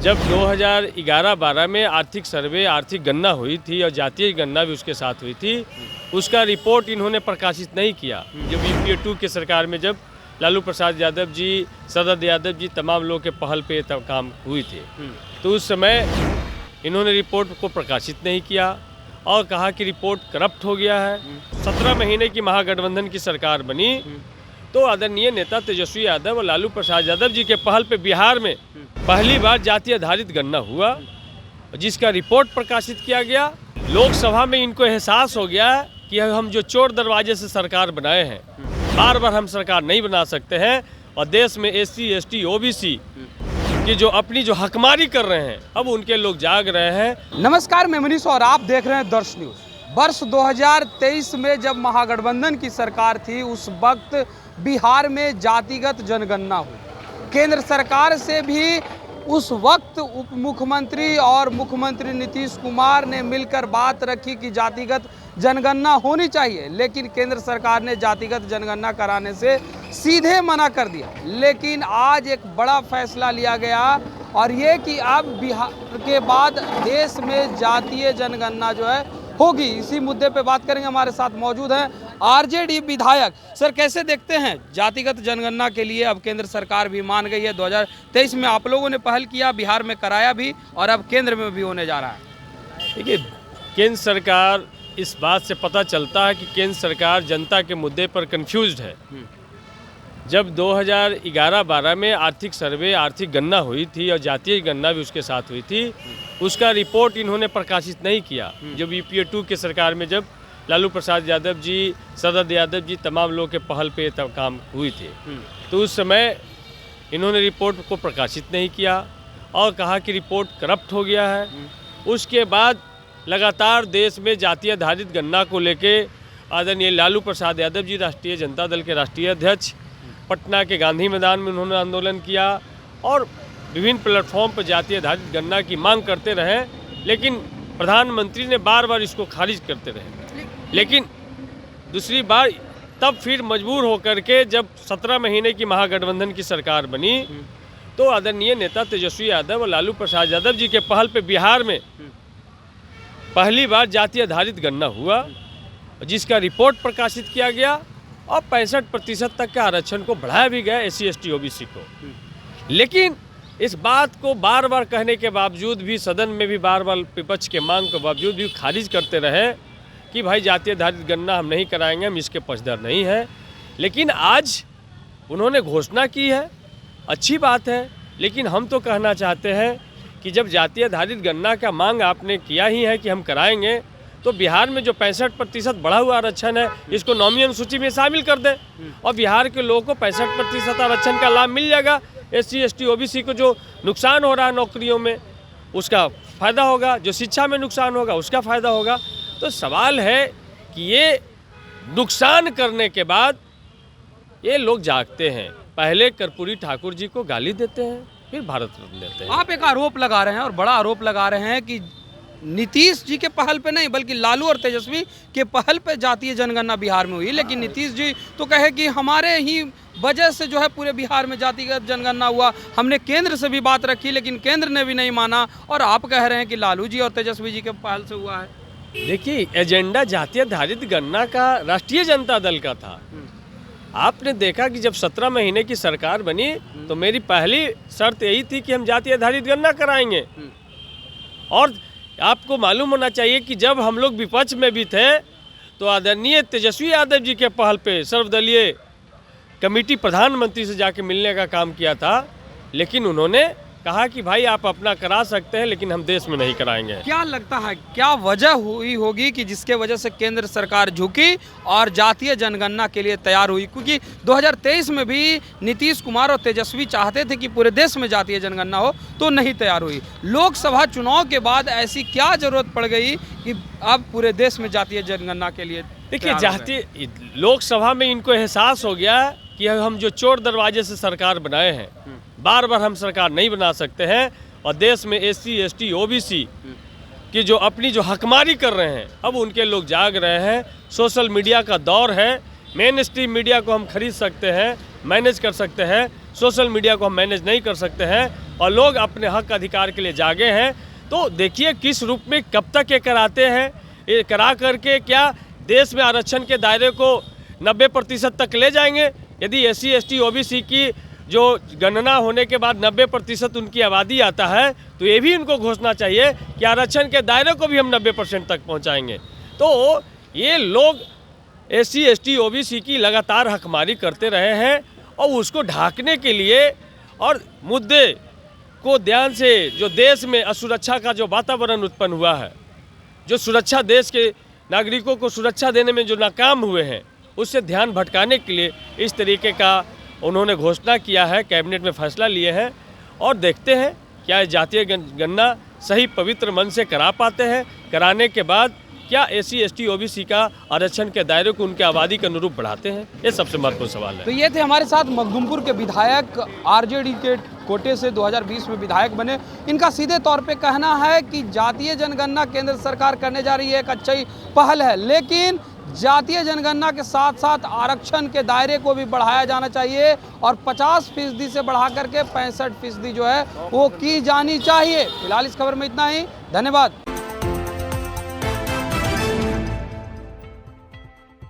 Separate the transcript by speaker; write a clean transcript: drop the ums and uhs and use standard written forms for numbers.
Speaker 1: जब 2011-12 में आर्थिक सर्वे, आर्थिक गणना हुई थी और जातीय गणना भी उसके साथ हुई थी, उसका रिपोर्ट इन्होंने प्रकाशित नहीं किया। जब यूपीए 2 की सरकार में जब लालू प्रसाद यादव जी, शरद यादव जी, तमाम लोग के पहल पे काम हुई थी, तो उस समय इन्होंने रिपोर्ट को प्रकाशित नहीं किया और कहा कि रिपोर्ट करप्ट हो गया है। 17 महीने की महागठबंधन की सरकार बनी तो आदरणीय नेता तेजस्वी यादव और लालू प्रसाद यादव जी के पहल पे बिहार में पहली बार जाति आधारित गणना हुआ, जिसका रिपोर्ट प्रकाशित किया गया। लोकसभा में इनको एहसास हो गया कि हम जो चोर दरवाजे से सरकार बनाए हैं, बार बार हम सरकार नहीं बना सकते हैं और देश में SC, ST, OBC की जो अपनी जो हकमारी कर रहे हैं, अब उनके लोग जाग रहे हैं।
Speaker 2: नमस्कार, मैं मनीष और आप देख रहे हैं दर्श न्यूज। वर्ष 2023 में जब महागठबंधन की सरकार थी, उस वक्त बिहार में जातिगत जनगणना हुई। केंद्र सरकार से भी उस वक्त उप मुख्यमंत्री और मुख्यमंत्री नीतीश कुमार ने मिलकर बात रखी कि जातिगत जनगणना होनी चाहिए, लेकिन केंद्र सरकार ने जातिगत जनगणना कराने से सीधे मना कर दिया। लेकिन आज एक बड़ा फैसला लिया गया और ये कि अब बिहार के बाद देश में जातीय जनगणना जो है होगी। इसी मुद्दे पे बात करेंगे। हमारे साथ मौजूद हैं RJD विधायक। सर, कैसे देखते हैं जातिगत जनगणना के लिए अब केंद्र सरकार भी मान गई है? 2023 में आप लोगों ने पहल किया, बिहार में कराया भी और अब केंद्र में भी होने जा रहा है।
Speaker 1: देखिए, केंद्र सरकार, इस बात से पता चलता है कि केंद्र सरकार जनता के मुद्दे पर कंफ्यूज्ड है। जब 2011-12 में आर्थिक सर्वे, आर्थिक गणना हुई थी और जातीय गणना भी उसके साथ हुई थी, उसका रिपोर्ट इन्होंने प्रकाशित नहीं किया। जब यूपीए 2 की सरकार में जब लालू प्रसाद यादव जी, शरद यादव जी, तमाम लोग के पहल पे काम हुई थी, तो उस समय इन्होंने रिपोर्ट को प्रकाशित नहीं किया और कहा कि रिपोर्ट करप्ट हो गया है। उसके बाद लगातार देश में जातीय आधारित गणना को लेके आदरणीय लालू प्रसाद यादव जी, राष्ट्रीय जनता दल के राष्ट्रीय अध्यक्ष, पटना के गांधी मैदान में उन्होंने आंदोलन किया और विभिन्न प्लेटफॉर्म पर जातीय आधारित गणना की मांग करते रहे, लेकिन प्रधानमंत्री ने बार बार इसको खारिज करते रहे। लेकिन दूसरी बार तब फिर मजबूर होकर के जब 17 महीने की महागठबंधन की सरकार बनी तो आदरणीय नेता तेजस्वी यादव और लालू प्रसाद यादव जी के पहल पे बिहार में पहली बार जातीय आधारित गणना हुआ, जिसका रिपोर्ट प्रकाशित किया गया और 65% तक के आरक्षण को बढ़ाया भी गया SC, ST, OBC को। लेकिन इस बात को बार बार कहने के बावजूद भी, सदन में भी बार बार विपक्ष के मांग के बावजूद भी खारिज करते रहे कि भाई जातीय आधारित गणना हम नहीं कराएंगे, हम इसके पक्षधर नहीं हैं। लेकिन आज उन्होंने घोषणा की है, अच्छी बात है, लेकिन हम तो कहना चाहते हैं कि जब जातीय आधारित गणना का मांग आपने किया ही है कि हम कराएंगे, तो बिहार में जो 65% बढ़ा हुआ आरक्षण है, इसको नौवीं अनुसूची में शामिल कर दें और बिहार के लोगों को 65% आरक्षण का लाभ मिल जाएगा। SC, ST, OBC को जो नुकसान हो रहा है नौकरियों में, उसका फ़ायदा होगा, जो शिक्षा में नुकसान होगा उसका फ़ायदा होगा। तो सवाल है कि ये नुकसान करने के बाद ये लोग जागते हैं। पहले कर्पूरी ठाकुर जी को गाली देते हैं, फिर भारत रत्न देते हैं।
Speaker 2: आप एक आरोप लगा रहे हैं और बड़ा आरोप लगा रहे हैं कि नीतीश जी के पहल पे नहीं, बल्कि लालू और तेजस्वी के पहल पे जातीय जनगणना बिहार में हुई। लेकिन नीतीश जी तो कहे कि हमारे ही वजह से जो है पूरे बिहार में जातिगत जनगणना हुआ। हमने केंद्र से भी बात रखी, लेकिन केंद्र ने भी नहीं माना और आप कह रहे हैं कि लालू जी और तेजस्वी जी के पहल से हुआ है।
Speaker 1: देखिए, एजेंडा जातीय आधारित गणना का राष्ट्रीय जनता दल का था। आपने देखा कि जब 17 महीने की सरकार बनी तो मेरी पहली शर्त यही थी कि हम जातीय आधारित गणना कराएंगे। और आपको मालूम होना चाहिए कि जब हम लोग विपक्ष में भी थे तो आदरणीय तेजस्वी यादव जी के पहल पे सर्वदलीय कमेटी प्रधानमंत्री से जाके मिलने का काम किया था, लेकिन उन्होंने कहा कि भाई आप अपना करा सकते हैं, लेकिन हम देश में नहीं कराएंगे।
Speaker 2: क्या लगता है, क्या वजह हुई होगी कि जिसके वजह से केंद्र सरकार झुकी और जातीय जनगणना के लिए तैयार हुई? क्योंकि 2023 में भी नीतीश कुमार और तेजस्वी चाहते थे कि पूरे देश में जातीय जनगणना हो, तो नहीं तैयार हुई। लोकसभा चुनाव के बाद ऐसी क्या जरूरत पड़ गई कि अब पूरे देश में जातीय जनगणना के लिए?
Speaker 1: देखिए, जातीय लोकसभा में इनको एहसास हो गया कि हम जो चोर दरवाजे से सरकार बनाए हैं, बार बार हम सरकार नहीं बना सकते हैं और देश में SC, ST, OBC की जो अपनी जो हकमारी कर रहे हैं, अब उनके लोग जाग रहे हैं। सोशल मीडिया का दौर है, मेन स्ट्रीम मीडिया को हम खरीद सकते हैं, मैनेज कर सकते हैं, सोशल मीडिया को हम मैनेज नहीं कर सकते हैं, और लोग अपने हक अधिकार के लिए जागे हैं। तो देखिए किस रूप में कब तक ये कराते हैं, ये करा करके क्या देश में आरक्षण के दायरे को 90% तक ले जाएंगे? यदि SC ST OBC की जो गणना होने के बाद 90% उनकी आबादी आता है, तो ये भी इनको घोषणा चाहिए कि आरक्षण के दायरे को भी हम 90% तक पहुंचाएंगे। तो ये लोग SC ST OBC की लगातार हकमारी करते रहे हैं, और उसको ढांकने के लिए और मुद्दे को ध्यान से, जो देश में असुरक्षा का जो वातावरण उत्पन्न हुआ है, जो सुरक्षा, देश के नागरिकों को सुरक्षा देने में जो नाकाम हुए हैं, उससे ध्यान भटकाने के लिए इस तरीके का उन्होंने घोषणा किया है, कैबिनेट में फैसला लिए हैं। और देखते हैं क्या जातीय गणना सही पवित्र मन से करा पाते हैं, कराने के बाद क्या SC ST OBC का आरक्षण के दायरे को उनके आबादी के अनुरूप बढ़ाते हैं, ये सबसे महत्वपूर्ण सवाल है।
Speaker 2: तो ये थे हमारे साथ मखदुमपुर के विधायक, RJD के कोटे से 2020 में विधायक बने। इनका सीधे तौर पे कहना है कि जातीय जनगणना केंद्र सरकार करने जा रही है, एक अच्छी पहल है, लेकिन जातीय जनगणना के साथ साथ आरक्षण के दायरे को भी बढ़ाया जाना चाहिए, और 50% से बढ़ा करके 65% जो है वो की जानी चाहिए। फिलहाल इस खबर में इतना ही, धन्यवाद।